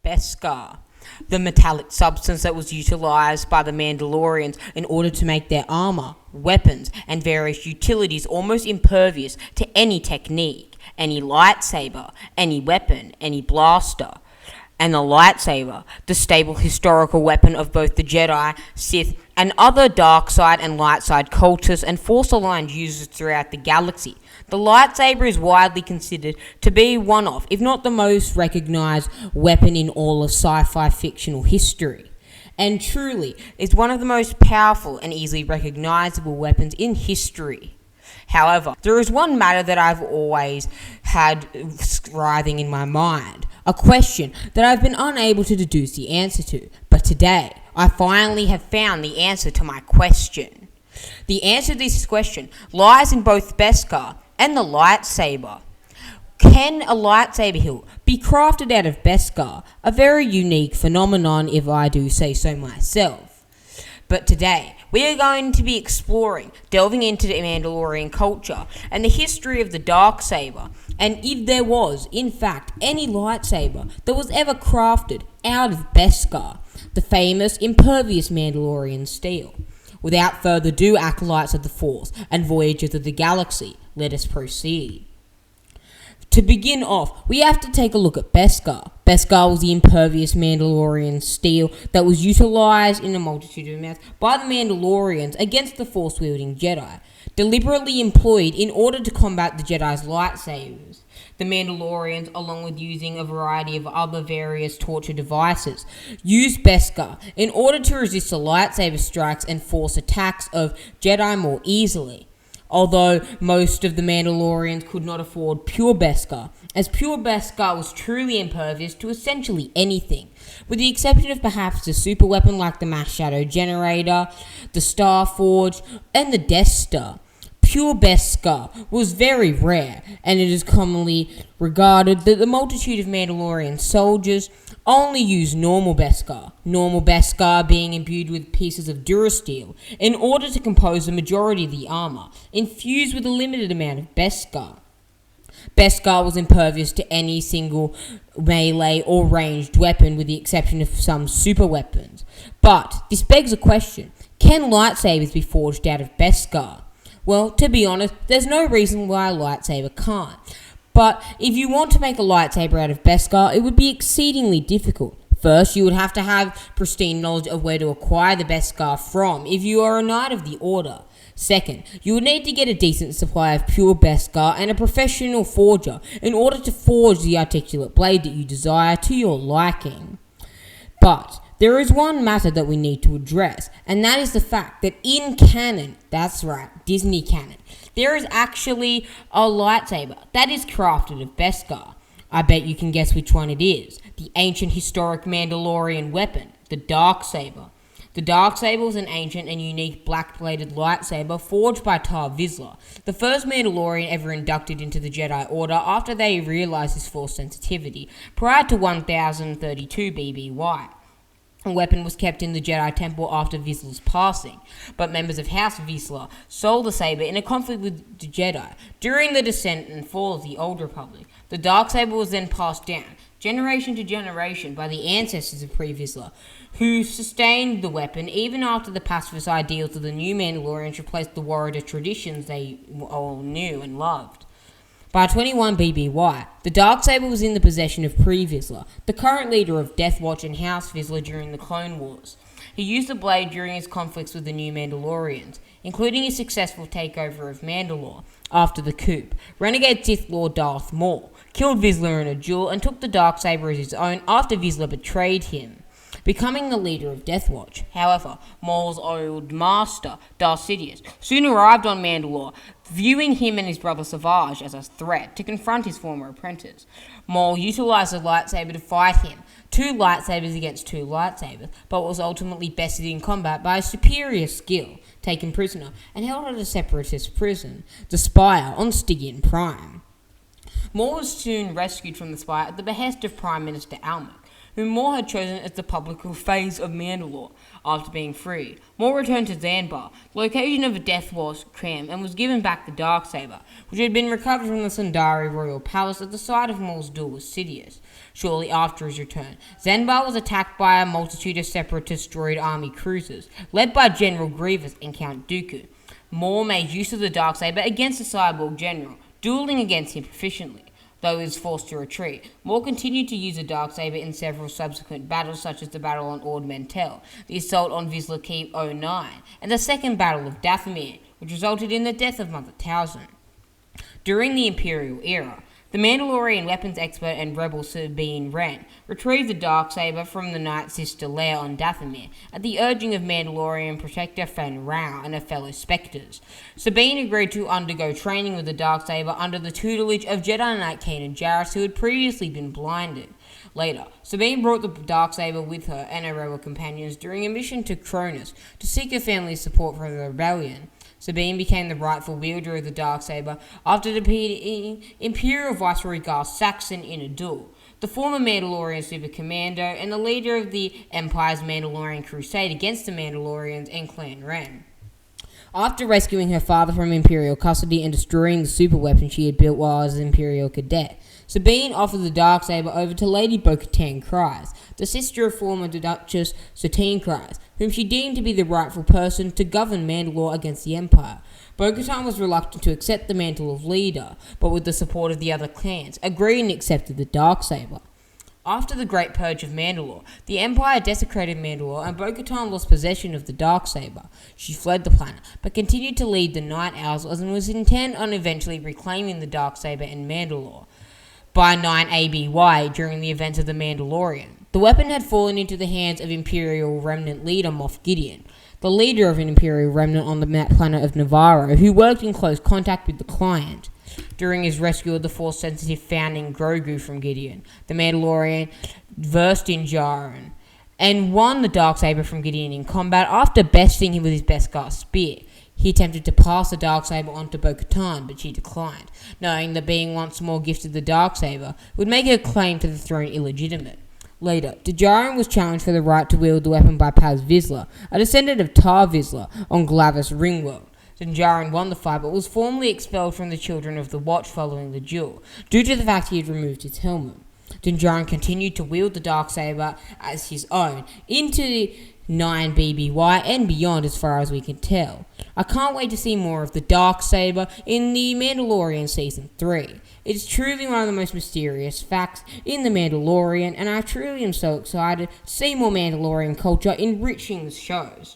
Beskar, the metallic substance that was utilized by the Mandalorians in order to make their armor, weapons, and various utilities almost impervious to any technique, any lightsaber, any weapon, any blaster. And the lightsaber, the stable historical weapon of both the Jedi, Sith, and other dark side and light side cultures and Force-aligned users throughout the galaxy. The lightsaber is widely considered to be one of, if not the most recognized weapon in all of sci-fi fictional history, and truly is one of the most powerful and easily recognizable weapons in history. However, there is one matter that I've always had writhing in my mind, a question that I've been unable to deduce the answer to, but today I finally have found the answer to my question. The answer to this question lies in both Beskar and the lightsaber. Can a lightsaber hilt be crafted out of Beskar? A very unique phenomenon, if I do say so myself. But today, we are going to be delving into the Mandalorian culture and the history of the Darksaber, and if there was, in fact, any lightsaber that was ever crafted out of Beskar, the famous impervious Mandalorian steel. Without further ado, acolytes of the Force and voyagers of the galaxy, let us proceed. To begin off, we have to take a look at Beskar. Beskar was the impervious Mandalorian steel that was utilized in a multitude of amounts by the Mandalorians against the Force-wielding Jedi, deliberately employed in order to combat the Jedi's lightsabers. The Mandalorians, along with using a variety of other various torture devices, used Beskar in order to resist the lightsaber strikes and Force attacks of Jedi more easily. Although most of the Mandalorians could not afford pure Beskar, as pure Beskar was truly impervious to essentially anything, with the exception of perhaps a super weapon like the Mass Shadow Generator, the Star Forge, and the Death Star. Pure Beskar was very rare, and it is commonly regarded that the multitude of Mandalorian soldiers only use normal Beskar being imbued with pieces of Durasteel in order to compose the majority of the armor, infused with a limited amount of Beskar. Beskar was impervious to any single melee or ranged weapon with the exception of some super weapons. But this begs a question, can lightsabers be forged out of Beskar? Well, to be honest, there's no reason why a lightsaber can't. But if you want to make a lightsaber out of Beskar, it would be exceedingly difficult. First, you would have to have pristine knowledge of where to acquire the Beskar from if you are a Knight of the Order. Second, you would need to get a decent supply of pure Beskar and a professional forger in order to forge the articulate blade that you desire to your liking. But there is one matter that we need to address, and that is the fact that in canon, that's right, Disney canon, there is actually a lightsaber that is crafted of Beskar. I bet you can guess which one it is. The ancient historic Mandalorian weapon, the Darksaber. The Darksaber was an ancient and unique black-bladed lightsaber forged by Tar Vizsla, the first Mandalorian ever inducted into the Jedi Order after they realized his Force sensitivity, prior to 1032 BBY. The weapon was kept in the Jedi Temple after Vizsla's passing, but members of House Vizsla sold the saber in a conflict with the Jedi during the descent and fall of the Old Republic. The Darksaber was then passed down, generation to generation, by the ancestors of pre-Vizsla, who sustained the weapon even after the pacifist ideals of the new Mandalorians replaced the warrior traditions they all knew and loved. By 21 BBY, the Darksaber was in the possession of Pre-Vizsla, the current leader of Death Watch and House Vizsla during the Clone Wars. He used the blade during his conflicts with the new Mandalorians, including his successful takeover of Mandalore after the coup. Renegade Sith Lord Darth Maul killed Vizsla in a duel and took the Darksaber as his own after Vizsla betrayed him, becoming the leader of Death Watch. However, Maul's old master, Darth Sidious, soon arrived on Mandalore, viewing him and his brother Savage as a threat to confront his former apprentice. Maul utilized the lightsaber to fight him, 2 lightsabers against 2 lightsabers, but was ultimately bested in combat by his superior skill, taken prisoner, and held at a separatist prison, the Spire on Stygian Prime. Maul was soon rescued from the Spire at the behest of Prime Minister Almec, whom Maul had chosen as the public face of Mandalore after being free. Maul returned to Zanbar, the location of the Death Wars camp, and was given back the Darksaber, which had been recovered from the Sundari royal palace at the site of Maul's duel with Sidious. Shortly after his return, Zanbar was attacked by a multitude of separatist droid army cruisers, led by General Grievous and Count Dooku. Maul made use of the Darksaber against the cyborg general, dueling against him proficiently. Though he was forced to retreat, Maul continued to use the Darksaber in several subsequent battles, such as the battle on Ord Mantell, the assault on Vizsla Keep 09, and the second battle of Dathomir, which resulted in the death of Mother Talzin. During the Imperial era, the Mandalorian weapons expert and rebel Sabine Wren retrieved the Darksaber from the Night Sister lair on Dathomir at the urging of Mandalorian protector Fen Rao and her fellow Spectres. Sabine agreed to undergo training with the Darksaber under the tutelage of Jedi Knight Kanan Jarrus, who had previously been blinded. Later, Sabine brought the Darksaber with her and her rebel companions during a mission to Cronus to seek her family's support for the rebellion. Sabine became the rightful wielder of the Darksaber after defeating Imperial Viceroy Gar Saxon in a duel, the former Mandalorian Super Commando and the leader of the Empire's Mandalorian crusade against the Mandalorians and Clan Ren. After rescuing her father from Imperial custody and destroying the super weapon she had built while as an Imperial cadet, Sabine offered the Darksaber over to Lady Bo-Katan Kryze, the sister of former Duchess Satine Kryze, whom she deemed to be the rightful person to govern Mandalore against the Empire. Bo-Katan was reluctant to accept the mantle of leader, but with the support of the other clans, agreed and accepted the Darksaber. After the Great Purge of Mandalore, the Empire desecrated Mandalore and Bo-Katan lost possession of the Darksaber. She fled the planet, but continued to lead the Night Owls and was intent on eventually reclaiming the Darksaber in Mandalore. By 9 ABY, during the events of The Mandalorian, the weapon had fallen into the hands of Imperial Remnant leader Moff Gideon, the leader of an Imperial Remnant on the planet of Navarro, who worked in close contact with the client. During his rescue of the Force-sensitive founding Grogu from Gideon, the Mandalorian versed in Djarin and won the Darksaber from Gideon in combat after besting him with his Beskar spear. He attempted to pass the Darksaber on to Bo-Katan, but she declined, knowing that being once more gifted the Darksaber would make her claim to the throne illegitimate. Later, Djarin was challenged for the right to wield the weapon by Paz Vizsla, a descendant of Tar Vizsla, on Glavis Ringworld. Djarin won the fight, but was formally expelled from the Children of the Watch following the duel, due to the fact he had removed his helmet. Djarin continued to wield the Darksaber as his own into 9 BBY and beyond, as far as we can tell. I can't wait to see more of the Darksaber in The Mandalorian Season 3. It's truly one of the most mysterious facts in The Mandalorian, and I truly am so excited to see more Mandalorian culture enriching the shows.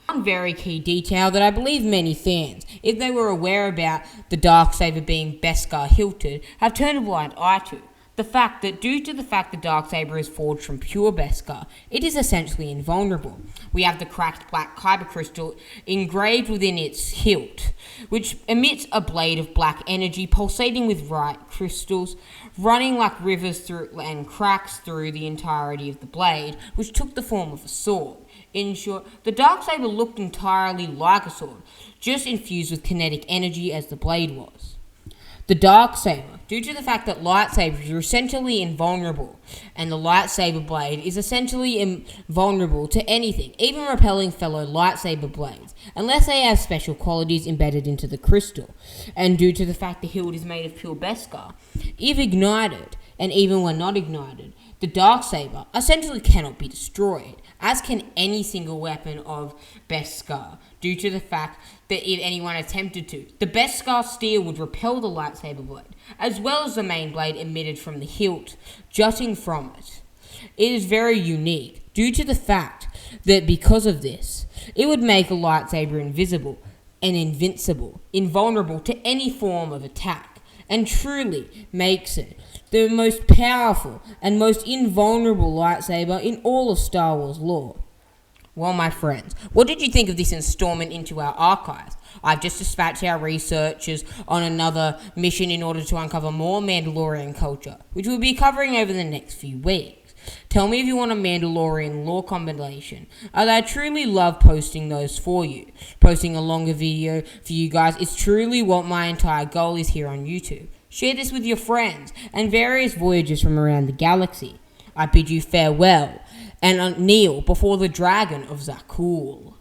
One very key detail that I believe many fans, if they were aware about the Darksaber being Beskar hilted, have turned a blind eye to. The fact that due to the fact the Darksaber is forged from pure Beskar, it is essentially invulnerable. We have the cracked black kyber crystal engraved within its hilt, which emits a blade of black energy pulsating with bright crystals, running like rivers through and cracks through the entirety of the blade, which took the form of a sword. In short, the Darksaber looked entirely like a sword, just infused with kinetic energy as the blade was. The Darksaber, due to the fact that lightsabers are essentially invulnerable, and the lightsaber blade is essentially invulnerable to anything, even repelling fellow lightsaber blades, unless they have special qualities embedded into the crystal, and due to the fact the hilt is made of pure Beskar, if ignited, and even when not ignited, the Darksaber essentially cannot be destroyed, as can any single weapon of Beskar, due to the fact that if anyone attempted to, the Beskar steel would repel the lightsaber blade, as well as the main blade emitted from the hilt, jutting from it. It is very unique, due to the fact that because of this, it would make a lightsaber invisible and invincible, invulnerable to any form of attack, and truly makes it the most powerful and most invulnerable lightsaber in all of Star Wars lore. Well, my friends, what did you think of this installment into our archives? I've just dispatched our researchers on another mission in order to uncover more Mandalorian culture, which we'll be covering over the next few weeks. Tell me if you want a Mandalorian lore combination, as I truly love posting those for you. Posting a longer video for you guys is truly what my entire goal is here on YouTube. Share this with your friends and various voyagers from around the galaxy. I bid you farewell, and kneel before the dragon of Zakul."